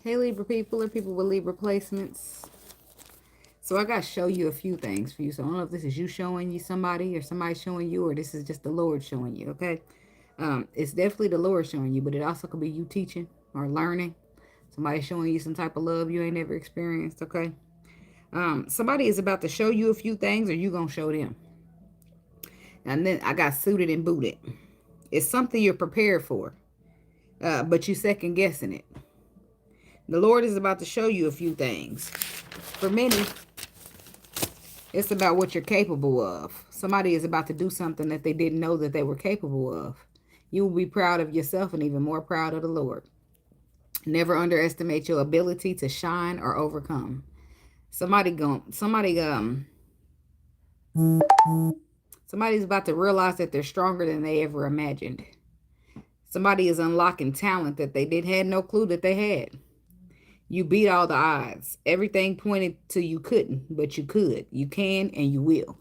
Hey Libra people or people with Libra placements. So I got to show you a few things for you. So I don't know if this is you showing you somebody or somebody showing you or this is just the Lord showing you, okay? It's definitely the Lord showing you, but it also could be you teaching or learning. Somebody showing you some type of love you ain't never experienced, okay? Somebody is about to show you a few things or you going to show them. And then I got suited and booted. It's something you're prepared for, but you second guessing it. The Lord is about to show you a few things. For many, it's about what you're capable of. Somebody is about to do something that they didn't know that they were capable of. You will be proud of yourself and even more proud of the Lord. Never underestimate your ability to shine or overcome. Somebody's about to realize that they're stronger than they ever imagined. Somebody is unlocking talent that they did had no clue that they had. You beat all the odds. Everything pointed to you couldn't, but you could. You can and you will.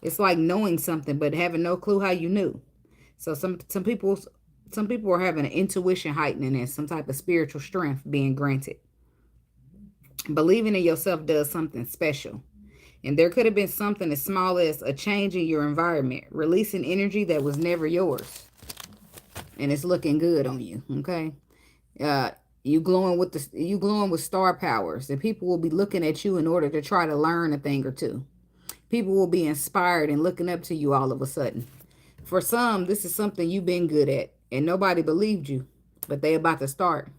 It's like knowing something but having no clue how you knew. So some people are having an intuition heightening and some type of spiritual strength being granted. Believing in yourself does something special. And there could have been something as small as a change in your environment, releasing energy that was never yours. And it's looking good on you, okay? Uh, you glowing with star powers, and people will be looking at you in order to try to learn a thing or two. People will be inspired and looking up to you all of a sudden. For some, this is something you've been good at, and nobody believed you, but they about to start.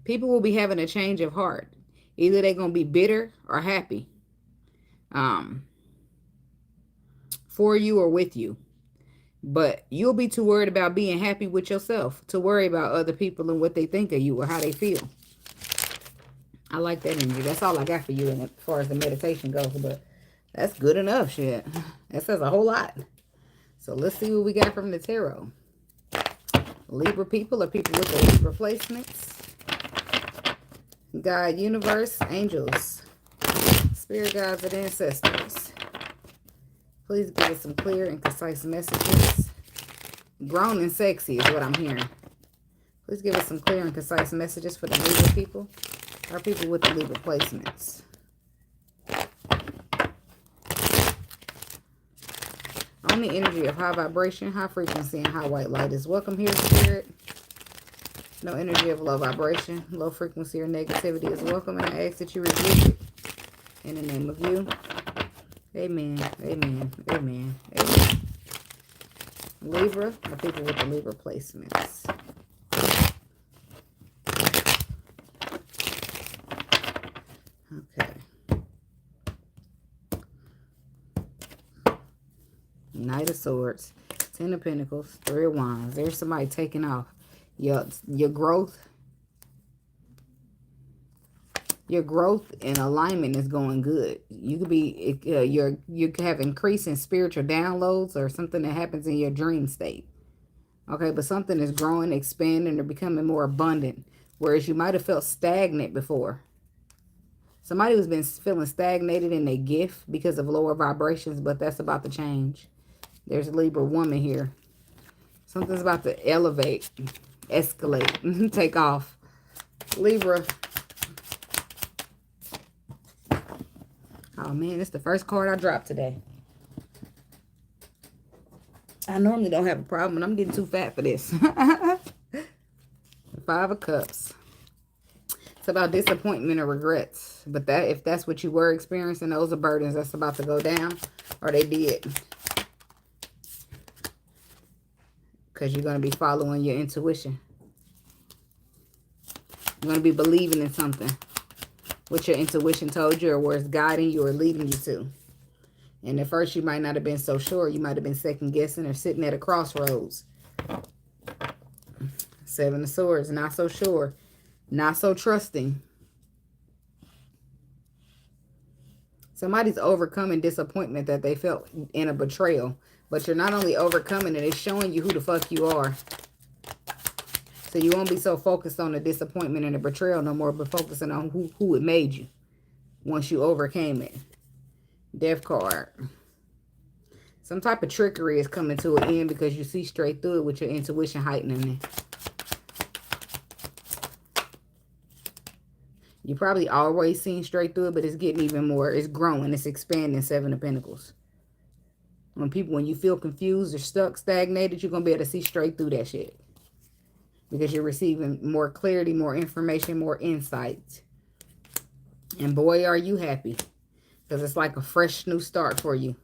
People will be having a change of heart. Either they're gonna be bitter or happy, um, for you or with you. But you'll be too worried about being happy with yourself to worry about other people and what they think of you or how they feel. I like that energy. That's all I got for you as far as the meditation goes, but that's good enough, shit. That says a whole lot. So let's see what we got from the tarot. Libra people or people with the Libra placements. God, universe, angels, spirit guides, and ancestors. Please give us some clear and concise messages. Grown and sexy is what I'm hearing. Please give us some clear and concise messages for the Libra people or people with the Libra placements. On the energy of high vibration, high frequency, and high white light is welcome here, spirit. No energy of low vibration, low frequency, or negativity is welcome, and I ask that you rebuke it in the name of you. Amen, amen, amen, amen. Libra, the people with the Libra placements. Okay. Knight of Swords, Ten of Pentacles, Three of Wands. There's somebody taking off. Your growth. Your growth and alignment is going good. You could be you could have increasing spiritual downloads or something that happens in your dream state. Okay, but something is growing, expanding, or becoming more abundant. Whereas you might have felt stagnant before. Somebody who's been feeling stagnated in their gift because of lower vibrations, but that's about to change. There's a Libra woman here. Something's about to elevate, escalate, take off. Libra. Oh, man, it's the first card I dropped today. I normally don't have a problem, but I'm getting too fat for this. Five of Cups. It's about disappointment or regrets. But that, if that's what you were experiencing, those are burdens that's about to go down. Or they did. Because you're going to be following your intuition. You're going to be believing in something. What your intuition told you or where it's guiding you or leading you to. And at first you might not have been so sure. You might have been second guessing or sitting at a crossroads. Seven of Swords, not so sure. Not so trusting. Somebody's overcoming disappointment that they felt in a betrayal. But you're not only overcoming it, it's showing you who the fuck you are. So you won't be so focused on the disappointment and the betrayal no more, but focusing on who it made you once you overcame it. Death card. Some type of trickery is coming to an end because you see straight through it with your intuition heightening it. You probably always seen straight through it, but it's getting even more. It's growing. It's expanding. Seven of Pentacles. When you feel confused or stuck, stagnated, you're going to be able to see straight through that shit. Because you're receiving more clarity, more information, more insight. And boy, are you happy. Because it's like a fresh new start for you.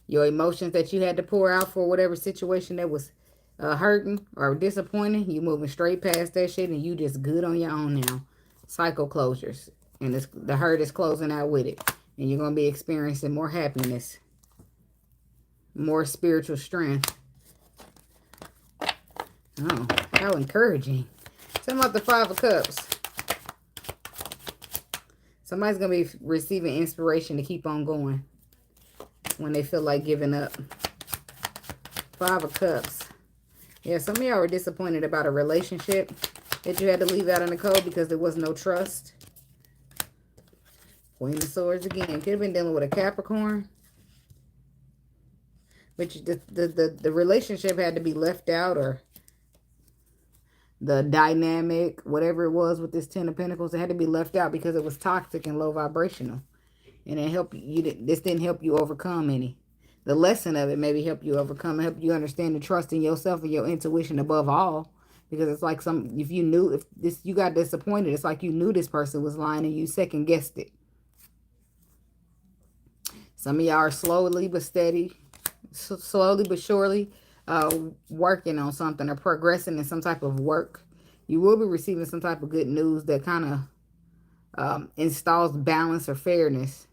Your emotions that you had to pour out for whatever situation that was hurting or disappointing, you moving straight past that shit and you just good on your own now. Cycle closures. And the hurt is closing out with it. And you're going to be experiencing more happiness. More spiritual strength. Oh, how encouraging. Tell me about the Five of Cups. Somebody's going to be receiving inspiration to keep on going when they feel like giving up. Five of Cups. Yeah, some of y'all were disappointed about a relationship that you had to leave out in the cold because there was no trust. Queen of Swords again. Could have been dealing with a Capricorn. But the relationship had to be left out, or the dynamic, whatever it was with this Ten of Pentacles, it had to be left out because it was toxic and low vibrational. And it helped you. This didn't help you overcome any. The lesson of it maybe help you overcome, help you understand the trust in yourself and your intuition above all. Because it's like if you got disappointed, it's like you knew this person was lying and you second guessed it. Some of y'all are slowly but surely working on something or progressing in some type of work. You will be receiving some type of good news that kind of installs balance or fairness.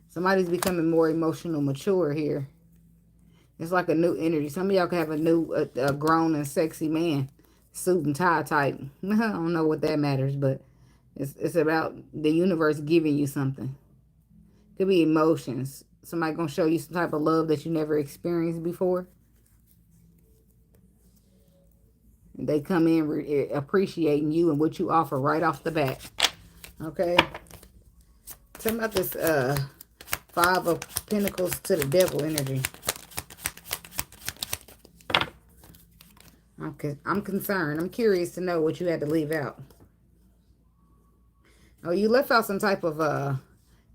Somebody's becoming more emotional mature here. It's like a new energy. Some of y'all can have a new grown and sexy man, suit and tie type. I don't know what that matters, but it's about the universe giving you something. Could be emotions. Somebody gonna show you some type of love that you never experienced before. They come in appreciating you and what you offer right off the bat. Okay. Tell me about this Five of Pentacles to the Devil energy. Okay, I'm concerned. I'm curious to know what you had to leave out. Oh, you left out some type of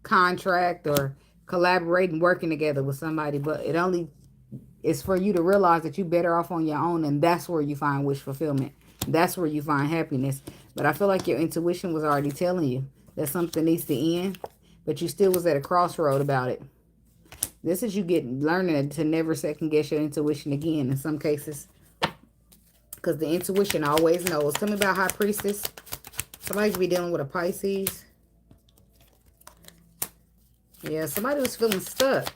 contract or collaborating, working together with somebody, but it's for you to realize that you're better off on your own, and that's where you find wish fulfillment. That's where you find happiness. But I feel like your intuition was already telling you that something needs to end, but you still was at a crossroad about it. This is you learning to never second guess your intuition again in some cases. Because the intuition always knows. Tell me about High Priestess. Somebody could be dealing with a Pisces. Yeah, somebody was feeling stuck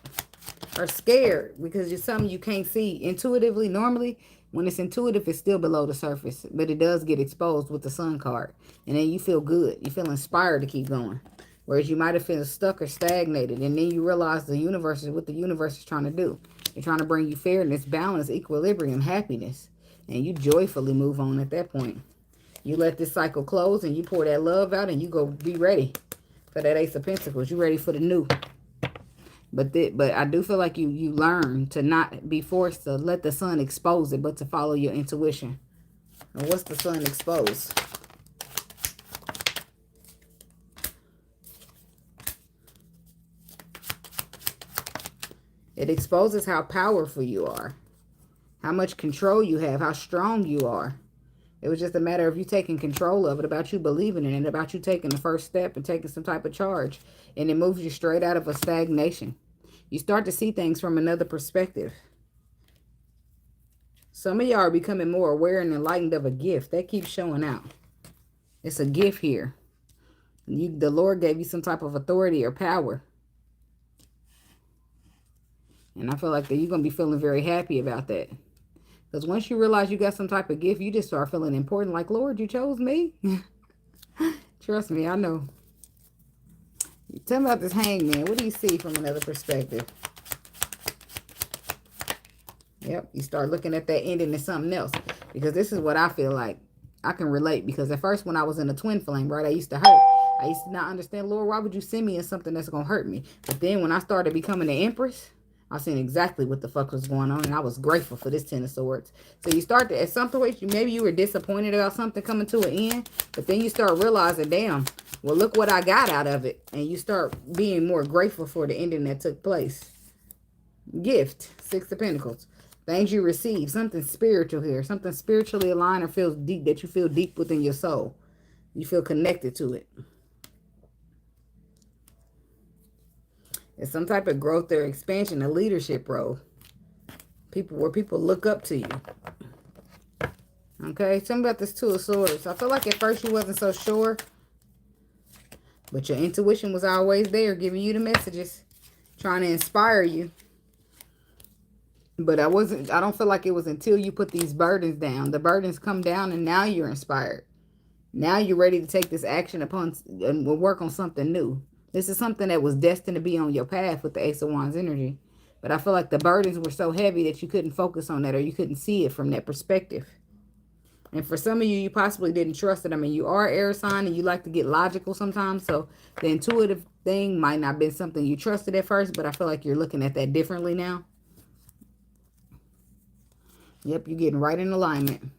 or scared because it's something you can't see intuitively. Normally, when it's intuitive, it's still below the surface. But it does get exposed with the Sun card. And then you feel good. You feel inspired to keep going. Whereas you might have felt stuck or stagnated. And then you realize the universe is what the universe is trying to do. They're trying to bring you fairness, balance, equilibrium, happiness. And you joyfully move on at that point. You let this cycle close and you pour that love out and you go be ready for that Ace of Pentacles. You ready for the new. But I do feel like you learn to not be forced to let the sun expose it, but to follow your intuition. And what's the sun expose? It exposes how powerful you are. How much control you have, how strong you are. It was just a matter of you taking control of it, about you believing in it, about you taking the first step and taking some type of charge. And it moves you straight out of a stagnation. You start to see things from another perspective. Some of y'all are becoming more aware and enlightened of a gift. That keeps showing out. It's a gift here. The Lord gave you some type of authority or power. And I feel like that you're going to be feeling very happy about that. Because once you realize you got some type of gift, you just start feeling important. Like, Lord, you chose me? Trust me, I know. Tell me about this Hangman. What do you see from another perspective? Yep, you start looking at that ending as something else. Because this is what I feel like. I can relate. Because at first when I was in a twin flame, right, I used to hurt. I used to not understand, Lord, why would you send me in something that's going to hurt me? But then when I started becoming the Empress, I seen exactly what the fuck was going on, and I was grateful for this Ten of Swords. So you start to, at some point, maybe you were disappointed about something coming to an end, but then you start realizing, damn, well, look what I got out of it. And you start being more grateful for the ending that took place. Gift, Six of Pentacles. Things you receive, something spiritual here, something spiritually aligned or feels deep, that you feel deep within your soul. You feel connected to it. It's some type of growth or expansion, a leadership role. Where people look up to you. Okay, tell me about this Two of Swords. I feel like at first you wasn't so sure, but your intuition was always there, giving you the messages, trying to inspire you. But I don't feel like it was until you put these burdens down. The burdens come down and now you're inspired. Now you're ready to take this action upon and work on something new. This is something that was destined to be on your path with the Ace of Wands energy. But I feel like the burdens were so heavy that you couldn't focus on that, or you couldn't see it from that perspective. And for some of you, you possibly didn't trust it. I mean, you are air sign and you like to get logical sometimes. So the intuitive thing might not have been something you trusted at first, but I feel like you're looking at that differently now. Yep, you're getting right in alignment.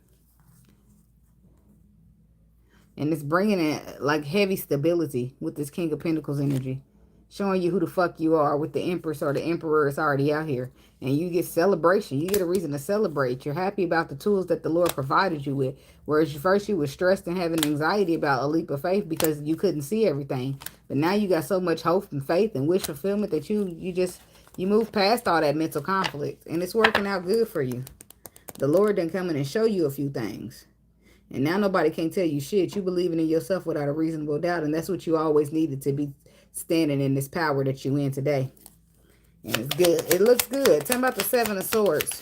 And it's bringing in like heavy stability with this King of Pentacles energy. Showing you who the fuck you are with the Empress or the Emperor is already out here. And you get celebration. You get a reason to celebrate. You're happy about the tools that the Lord provided you with. Whereas first you were stressed and having anxiety about a leap of faith because you couldn't see everything. But now you got so much hope and faith and wish fulfillment that you move past all that mental conflict. And it's working out good for you. The Lord done come in and show you a few things. And now nobody can tell you shit. You believing in yourself without a reasonable doubt. And that's what you always needed to be standing in this power that you in today. And it's good. It looks good. Tell me about the Seven of Swords.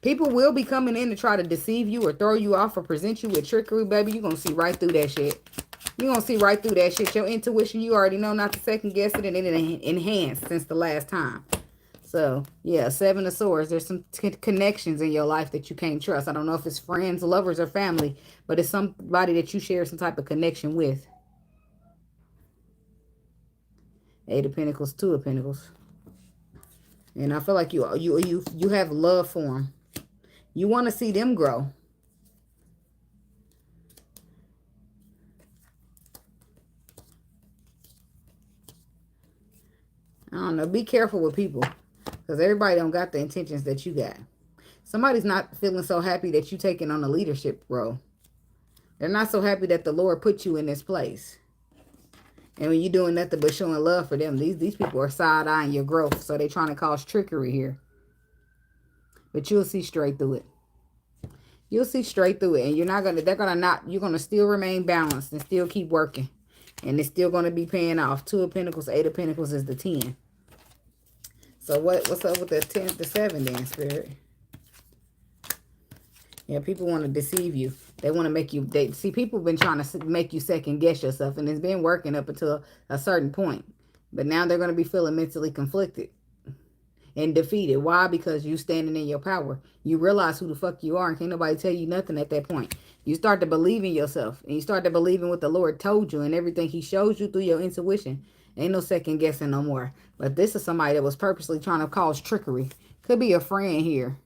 People will be coming in to try to deceive you or throw you off or present you with trickery, baby. You're going to see right through that shit. You're going to see right through that shit. Your intuition, you already know not to second guess it, and it enhanced since the last time. So, yeah, Seven of Swords. There's some connections in your life that you can't trust. I don't know if it's friends, lovers, or family, but it's somebody that you share some type of connection with. Eight of Pentacles, Two of Pentacles. And I feel like you have love for them. You want to see them grow. I don't know. Be careful with people. Because everybody don't got the intentions that you got. Somebody's not feeling so happy that you taking on a leadership role. They're not so happy that the Lord put you in this place. And when you're doing nothing but showing love for them, these people are side-eyeing your growth. So they're trying to cause trickery here. But you'll see straight through it. You'll see straight through it. And you're going to still remain balanced and still keep working. And it's still going to be paying off. Two of Pentacles, Eight of Pentacles is the 10. So what's up with the 10 to 7 then, Spirit? Yeah, people want to deceive you. They want to make you... people have been trying to make you second guess yourself. And it's been working up until a certain point. But now they're going to be feeling mentally conflicted and defeated. Why? Because you standing in your power. You realize who the fuck you are. And can't nobody tell you nothing at that point. You start to believe in yourself. And you start to believe in what the Lord told you. And everything he shows you through your intuition. Ain't no second guessing no more. But this is somebody that was purposely trying to cause trickery. Could be a friend here.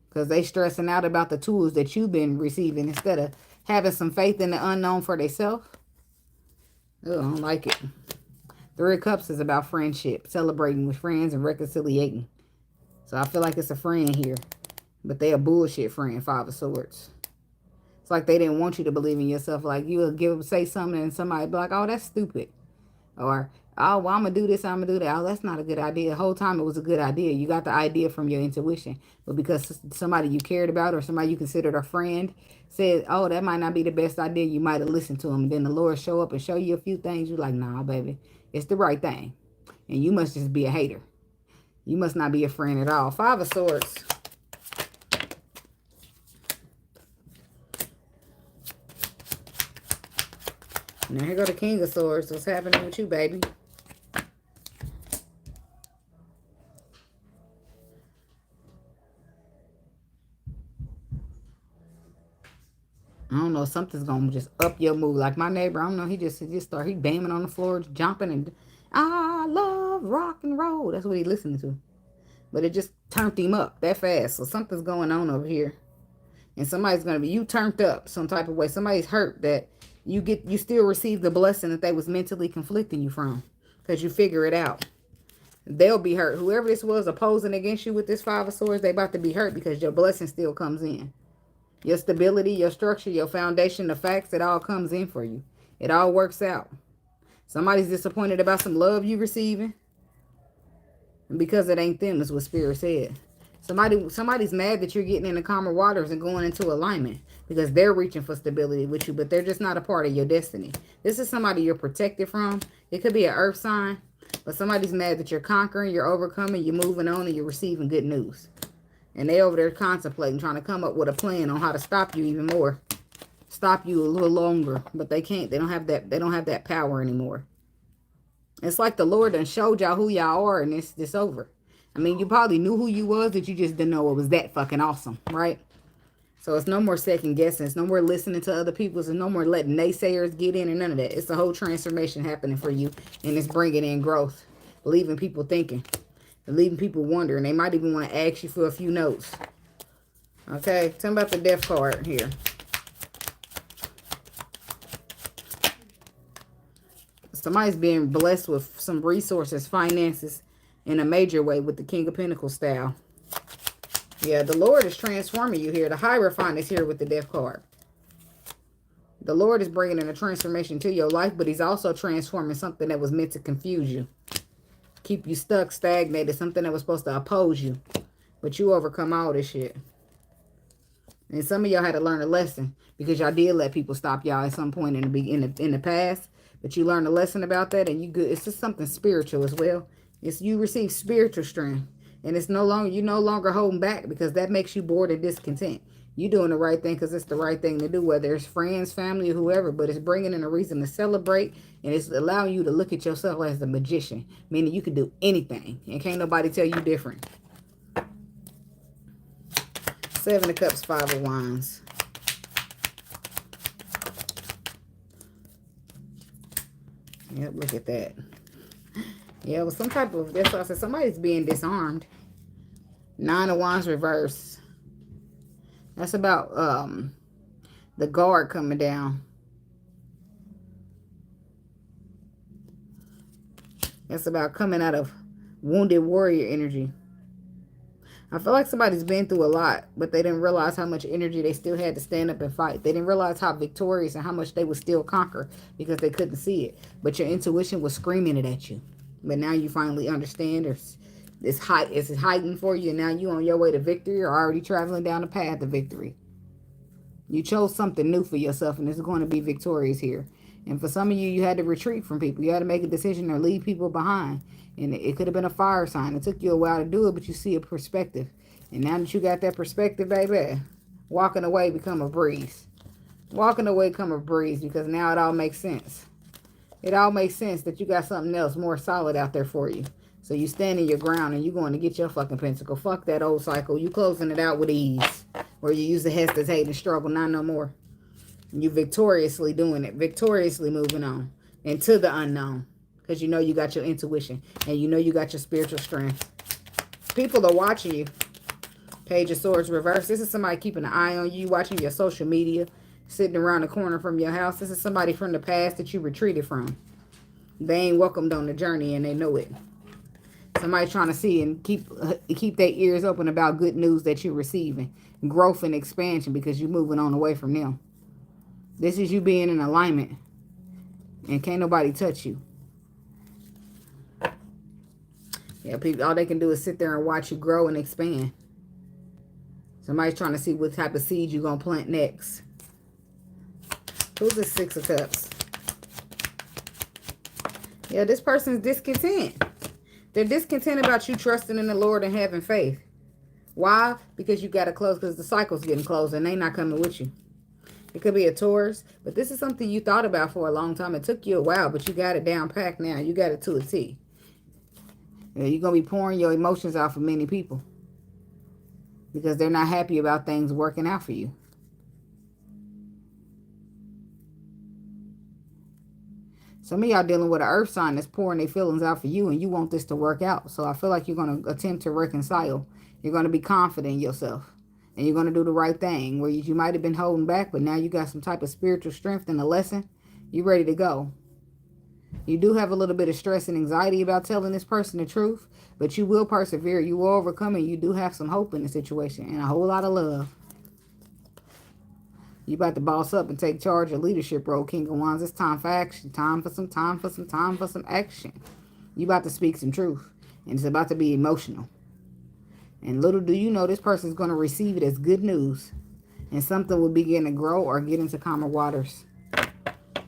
Because they stressing out about the tools that you've been receiving instead of having some faith in the unknown for themselves. I don't like it. Three of Cups is about friendship. Celebrating with friends and reconciliating. So I feel like it's a friend here. But they a bullshit friend, Five of Swords. It's like they didn't want you to believe in yourself. Like you'll say something and somebody be like, oh, that's stupid. Or, oh, well, I'm going to do this, I'm going to do that. Oh, that's not a good idea. The whole time it was a good idea. You got the idea from your intuition. But because somebody you cared about or somebody you considered a friend said, oh, that might not be the best idea, you might have listened to them. And then the Lord show up and show you a few things. You're like, nah, baby, it's the right thing. And you must just be a hater. You must not be a friend at all. Five of Swords. Now here go the King of Swords. What's happening with you, baby? I don't know. Something's going to just up your mood. Like my neighbor, I don't know. He banging on the floor, jumping. And I love love rock and roll. That's what he's listening to. But it just turned him up that fast. So something's going on over here. And somebody's going to be, you turned up some type of way. Somebody's hurt that you still receive the blessing that they was mentally conflicting you from. Because you figure it out. They'll be hurt. Whoever this was opposing against you with this Five of Swords, they about to be hurt because your blessing still comes in. Your stability, your structure, your foundation, the facts, it all comes in for you. It all works out. Somebody's disappointed about some love you receiving. And because it ain't them, is what Spirit said. Somebody's mad that you're getting into calmer waters and going into alignment because they're reaching for stability with you, but they're just not a part of your destiny. This is somebody you're protected from. It could be an earth sign, but somebody's mad that you're conquering, you're overcoming, you're moving on, and you're receiving good news. And they over there contemplating, trying to come up with a plan on how to stop you even more. Stop you a little longer, but they can't. They don't have that power anymore. It's like the Lord done showed y'all who y'all are, and it's over. I mean, you probably knew who you was, that you just didn't know it was that fucking awesome, right? So it's no more second guessing. It's no more listening to other people. It's no more letting naysayers get in or none of that. It's a whole transformation happening for you, and it's bringing in growth, leaving people thinking, leaving people wondering. They might even want to ask you for a few notes. Okay, tell me about the Death card here. Somebody's being blessed with some resources, finances, in a major way with the King of Pentacles style. Yeah, the Lord is transforming you here. The Hierophant is here with the Death card. The Lord is bringing in a transformation to your life, but he's also transforming something that was meant to confuse you. Keep you stuck, stagnated, something that was supposed to oppose you. But you overcome all this shit. And some of y'all had to learn a lesson because y'all did let people stop y'all at some point in the past. But you learned a lesson about that, and you good. It's just something spiritual as well. It's you receive spiritual strength, and it's no longer holding back because that makes you bored and discontent. You're doing the right thing because it's the right thing to do, whether it's friends, family, or whoever. But it's bringing in a reason to celebrate, and it's allowing you to look at yourself as a magician, meaning you can do anything, and can't nobody tell you different. Seven of Cups, Five of Wands. Yep, look at that. Yeah, with some type of, that's why I said somebody's being disarmed. Nine of Wands reverse. That's about the guard coming down. That's about coming out of wounded warrior energy. I feel like somebody's been through a lot, but they didn't realize how much energy they still had to stand up and fight. They didn't realize how victorious and how much they would still conquer because they couldn't see it. But your intuition was screaming it at you. But now you finally understand, or it's heightened for you, and now you're on your way to victory or already traveling down the path of victory. You chose something new for yourself, and it's going to be victorious here. And for some of you, you had to retreat from people. You had to make a decision or leave people behind. And it could have been a fire sign. It took you a while to do it, but you see a perspective. And now that you got that perspective, baby, walking away become a breeze. Walking away become a breeze because now it all makes sense. It all makes sense that you got something else more solid out there for you. So you standing your ground and you going to get your fucking pentacle. Fuck that old cycle. You closing it out with ease. Where you used to hesitate and struggle. Not no more. You victoriously doing it. Victoriously moving on. Into the unknown. Because you know you got your intuition. And you know you got your spiritual strength. People are watching you. Page of Swords reverse. This is somebody keeping an eye on you. Watching your social media. Sitting around the corner from your house. This is somebody from the past that you retreated from. They ain't welcomed on the journey and they know it. Somebody trying to see and keep their ears open about good news that you're receiving. Growth and expansion because you're moving on away from them. This is you being in alignment. And can't nobody touch you. Yeah, people, all they can do is sit there and watch you grow and expand. Somebody's trying to see what type of seed you're going to plant next. Who's the Six of Cups? Yeah, this person's discontent. They're discontent about you trusting in the Lord and having faith. Why? Because you got to close, because the cycle's getting closed and they not coming with you. It could be a Taurus, but this is something you thought about for a long time. It took you a while, but you got it down packed now. You got it to a T. Yeah, you're going to be pouring your emotions out for many people because they're not happy about things working out for you. Some of y'all dealing with an earth sign that's pouring their feelings out for you, and you want this to work out. So I feel like you're going to attempt to reconcile. You're going to be confident in yourself. And you're going to do the right thing. Where you might have been holding back, but now you got some type of spiritual strength and a lesson. You're ready to go. You do have a little bit of stress and anxiety about telling this person the truth, but you will persevere. You will overcome it. You do have some hope in the situation and a whole lot of love. You about to boss up and take charge of leadership role, King of Wands. It's time for action. Time for some action. You about to speak some truth. And it's about to be emotional. And little do you know, this person is going to receive it as good news. And something will begin to grow or get into calmer waters.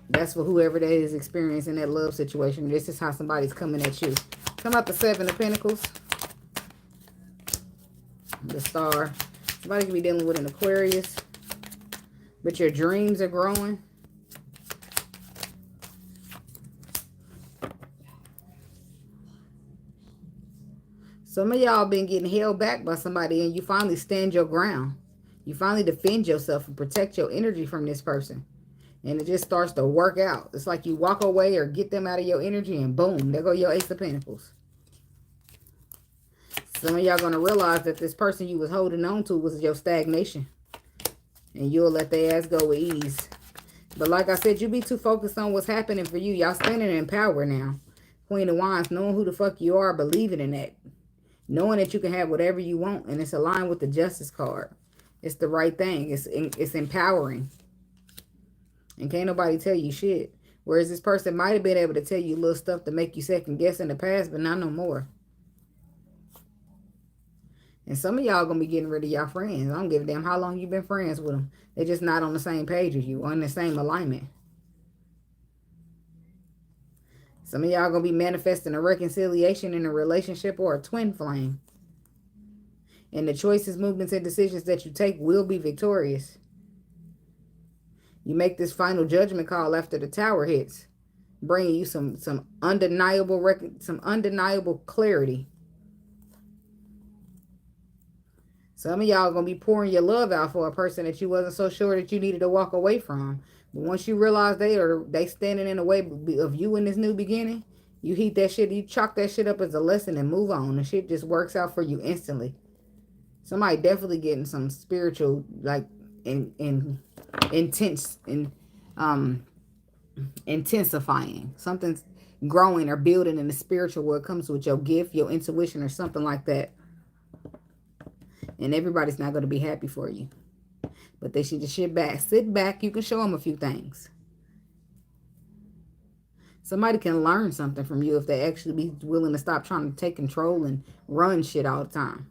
That's for whoever that is experiencing that love situation. This is how somebody's coming at you. Come out the Seven of Pentacles. The Star. Somebody could be dealing with an Aquarius. But your dreams are growing. Some of y'all been getting held back by somebody and you finally stand your ground. You finally defend yourself and protect your energy from this person. And it just starts to work out. It's like you walk away or get them out of your energy and boom, there go your Ace of Pentacles. Some of y'all going to realize that this person you was holding on to was your stagnation. And you'll let their ass go with ease. But like I said, you be too focused on what's happening for you. Y'all standing in power now. Queen of Wands, knowing who the fuck you are, believing in that. Knowing that you can have whatever you want. And it's aligned with the Justice card. It's the right thing. It's empowering. And can't nobody tell you shit. Whereas this person might have been able to tell you little stuff to make you second guess in the past, but not no more. And some of y'all going to be getting rid of y'all friends. I don't give a damn how long you've been friends with them. They're just not on the same page as you, on the same alignment. Some of y'all going to be manifesting a reconciliation in a relationship or a twin flame. And the choices, movements, and decisions that you take will be victorious. You make this final judgment call after the tower hits, bringing you some undeniable clarity. Some of y'all going to be pouring your love out for a person that you wasn't so sure that you needed to walk away from. But once you realize they standing in the way of you in this new beginning, you heat that shit, you chalk that shit up as a lesson and move on. The shit just works out for you instantly. Somebody definitely getting some spiritual, like, intensifying. Something's growing or building in the spiritual where it comes with your gift, your intuition, or something like that. And everybody's not going to be happy for you. But they should just sit back. You can show them a few things. Somebody can learn something from you if they actually be willing to stop trying to take control and run shit all the time.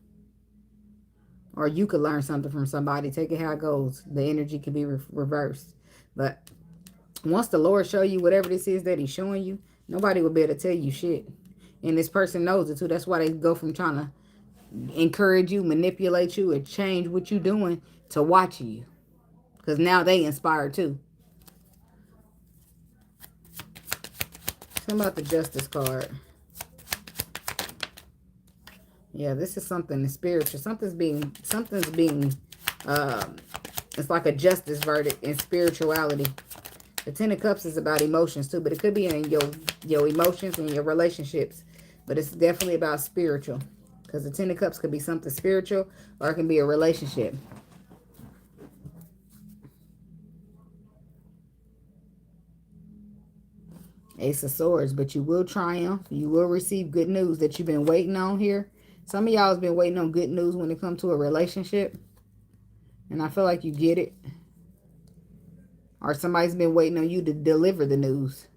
Or you could learn something from somebody. Take it how it goes. The energy can be reversed. But once the Lord show you whatever this is that he's showing you, nobody will be able to tell you shit. And this person knows it too. That's why they go from trying to encourage you, manipulate you, or change what you're doing to watching you. Because now they inspired too. How about the Justice card? Yeah, this is something spiritual. Something's being, it's like a justice verdict in spirituality. The Ten of Cups is about emotions too, but it could be in your emotions and your relationships. But it's definitely about spiritual. Because the Ten of Cups could be something spiritual or it can be a relationship. Ace of Swords. But you will triumph. You will receive good news that you've been waiting on here. Some of y'all has been waiting on good news when it comes to a relationship. And I feel like you get it. Or somebody's been waiting on you to deliver the news.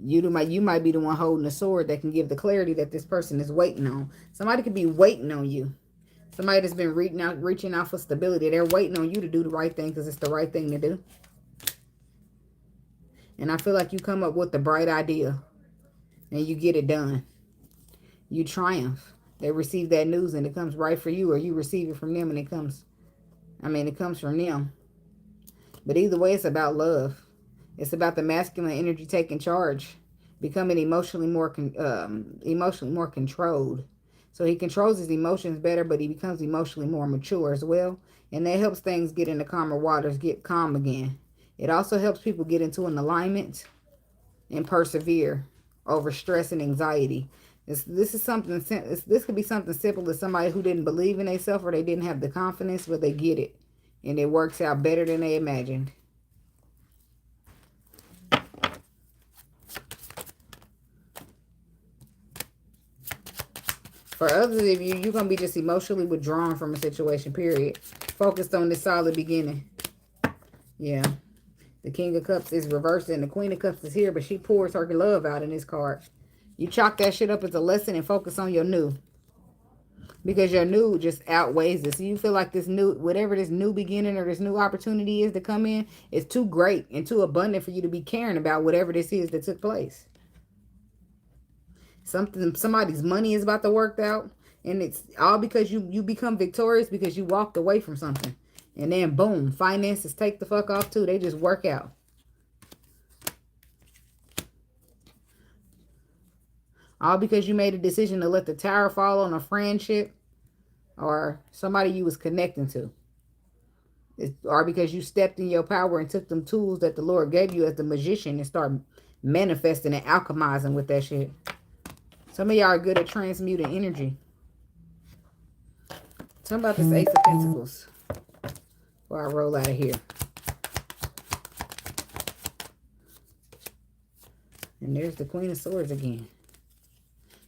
You might be the one holding the sword that can give the clarity that this person is waiting on. Somebody could be waiting on you. Somebody that's been reaching out for stability. They're waiting on you to do the right thing because it's the right thing to do. And I feel like you come up with the bright idea. And you get it done. You triumph. They receive that news and it comes right for you. Or you receive it from them and it comes from them. But either way, it's about love. It's about the masculine energy taking charge, becoming emotionally more controlled. So he controls his emotions better, but he becomes emotionally more mature as well. And that helps things get into calmer waters, get calm again. It also helps people get into an alignment and persevere over stress and anxiety. This is something. This could be something simple as somebody who didn't believe in themselves or they didn't have the confidence, but they get it, and it works out better than they imagined. For others of you, you're going to be just emotionally withdrawn from a situation, period. Focused on this solid beginning. Yeah. The King of Cups is reversed and the Queen of Cups is here, but she pours her love out in this card. You chalk that shit up as a lesson and focus on your new. Because your new just outweighs this. So you feel like this new, whatever this new beginning or this new opportunity is to come in, is too great and too abundant for you to be caring about whatever this is that took place. Somebody's money is about to work out. And it's all because you become victorious because you walked away from something. And then boom, finances take the fuck off too. They just work out. All because you made a decision to let the tower fall on a friendship or somebody you was connecting to. Or because you stepped in your power and took them tools that the Lord gave you as the magician and start manifesting and alchemizing with that shit. Some of y'all are good at transmuting energy. Tell me about this Ace of Pentacles before I roll out of here. And there's the Queen of Swords again.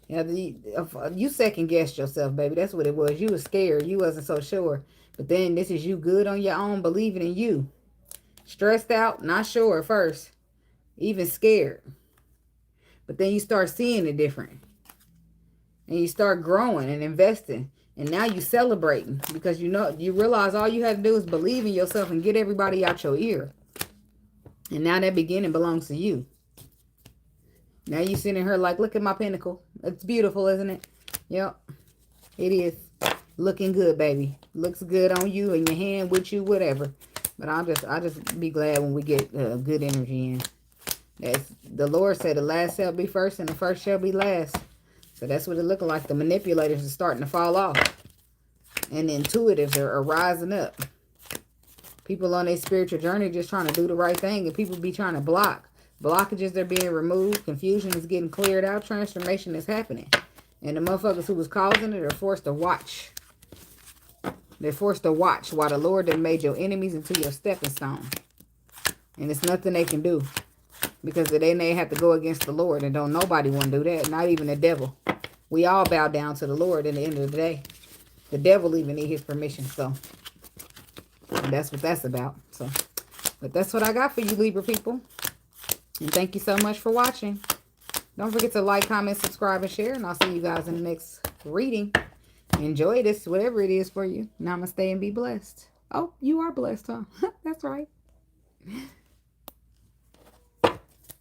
Yeah, you second-guessed yourself, baby. That's what it was. You was scared. You wasn't so sure. But then this is you good on your own, believing in you. Stressed out, not sure at first. Even scared. But then you start seeing it different. And you start growing and investing. And now you celebrating. Because you realize all you have to do is believe in yourself and get everybody out your ear. And now that beginning belongs to you. Now you sitting here like, look at my pinnacle. It's beautiful, isn't it? Yep. It is. Looking good, baby. Looks good on you and your hand with you, whatever. But I'll just be glad when we get good energy in. The Lord said the last shall be first and the first shall be last. So that's what it looking like. The manipulators are starting to fall off. And the intuitives are rising up. People on their spiritual journey just trying to do the right thing. And people be trying to block. Blockages are being removed. Confusion is getting cleared out. Transformation is happening. And the motherfuckers who was causing it are forced to watch. They're forced to watch while the Lord done made your enemies into your stepping stone. And it's nothing they can do. Because then they have to go against the Lord. And don't nobody want to do that. Not even the devil. We all bow down to the Lord at the end of the day. The devil even need his permission. So that's what that's about. So, but that's what I got for you, Libra people. And thank you so much for watching. Don't forget to like, comment, subscribe, and share. And I'll see you guys in the next reading. Enjoy this, whatever it is for you. Namaste and be blessed. Oh, you are blessed, huh? That's right.